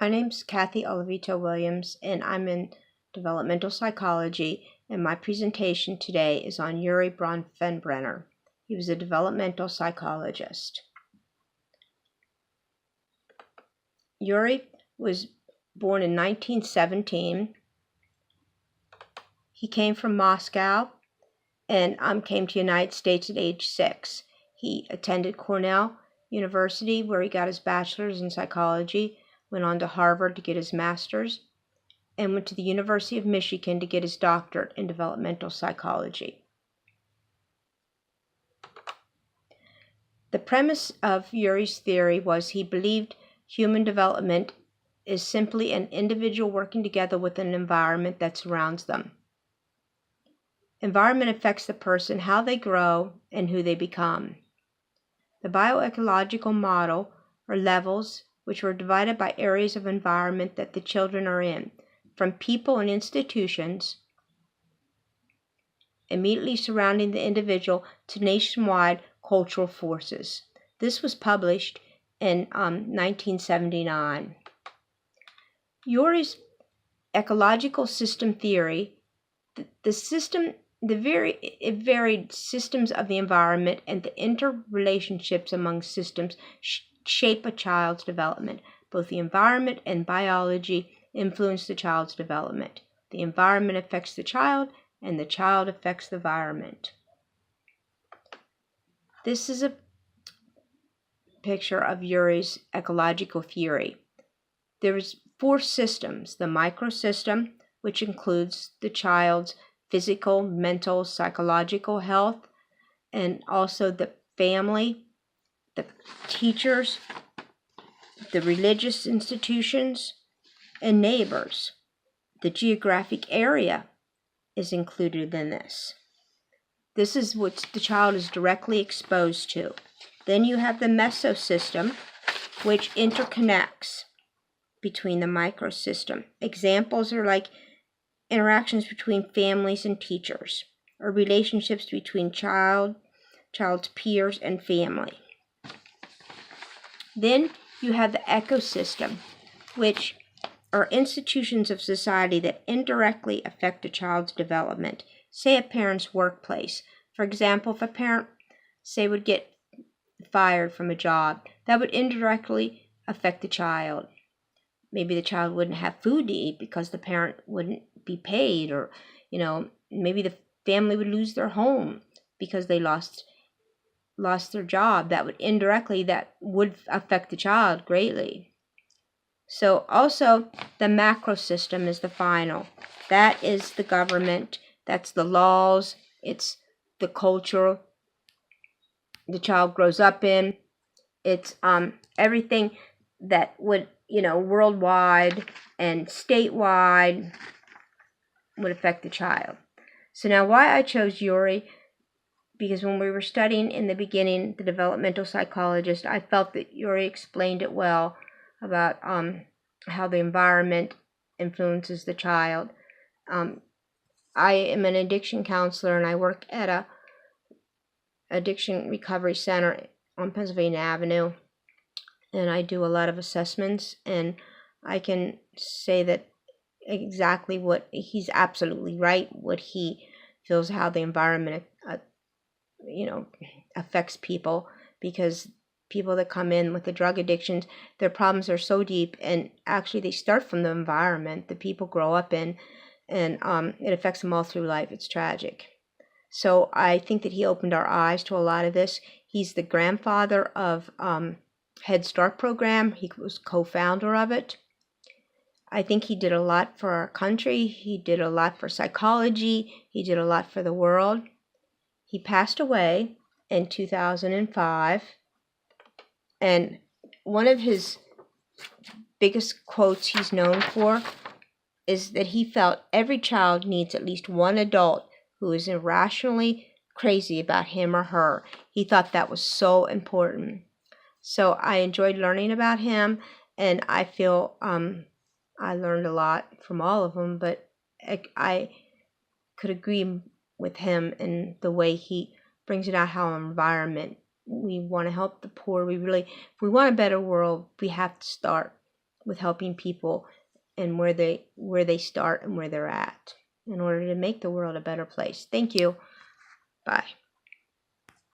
My name's Kathy Olavito Williams, and I'm in developmental psychology, and my presentation today is on Urie Bronfenbrenner. He was a developmental psychologist. Urie was born in 1917. He came from Moscow and came to the United States at age 6. He attended Cornell University, where he got his bachelor's in psychology, went on to Harvard to get his master's, and went to the University of Michigan to get his doctorate in developmental psychology. The premise of Urie's theory was he believed human development is simply an individual working together with an environment that surrounds them. Environment affects the person, how they grow, and who they become. The bioecological model are levels which were divided by areas of environment that the children are in, from people and institutions immediately surrounding the individual to nationwide cultural forces. This was published in 1979. Urie's ecological system theory, the varied systems of the environment and the interrelationships among systems shape a child's development. Both the environment and biology influence the child's development. The environment affects the child, and the child affects the environment. This is a picture of Urie's ecological theory. There's 4 systems: the microsystem, which includes the child's physical, mental, psychological health, and also the family, the teachers, the religious institutions, and neighbors. The geographic area is included in this. This is what the child is directly exposed to. Then you have the mesosystem, which interconnects between the microsystem. Examples are like interactions between families and teachers, or relationships between child's peers and family. Then you have the ecosystem, which are institutions of society that indirectly affect a child's development. Say a parent's workplace. For example, if a parent, say, would get fired from a job, that would indirectly affect the child. Maybe the child wouldn't have food to eat because the parent wouldn't be paid, or maybe the family would lose their home because they lost their job. That would affect the child greatly. So also the macro system is the final. That is the government, that's the laws, it's the culture the child grows up in, it's everything that would worldwide and statewide would affect the child. So now why I chose Urie, because when we were studying in the beginning the developmental psychologist, I felt that Urie explained it well about how the environment influences the child. I am an addiction counselor, and I work at a addiction recovery center on Pennsylvania Avenue, and I do a lot of assessments, and I can say that exactly what he's absolutely right, what he feels, how the environment affects people, because people that come in with the drug addictions, their problems are so deep, and actually they start from the environment that people grow up in, and it affects them all through life. It's tragic. So I think that he opened our eyes to a lot of this. He's the grandfather of Head Start program. He was co-founder of it. I think he did a lot for our country. He did a lot for psychology. He did a lot for the world. He passed away in 2005. And one of his biggest quotes he's known for is that he felt every child needs at least one adult who is irrationally crazy about him or her. He thought that was so important. So I enjoyed learning about him, and I feel I learned a lot from all of them, but I could agree with him in the way he brings it out, how environment. We want to help the poor. If we want a better world, we have to start with helping people and where they start and where they're at in order to make the world a better place. Thank you. Bye.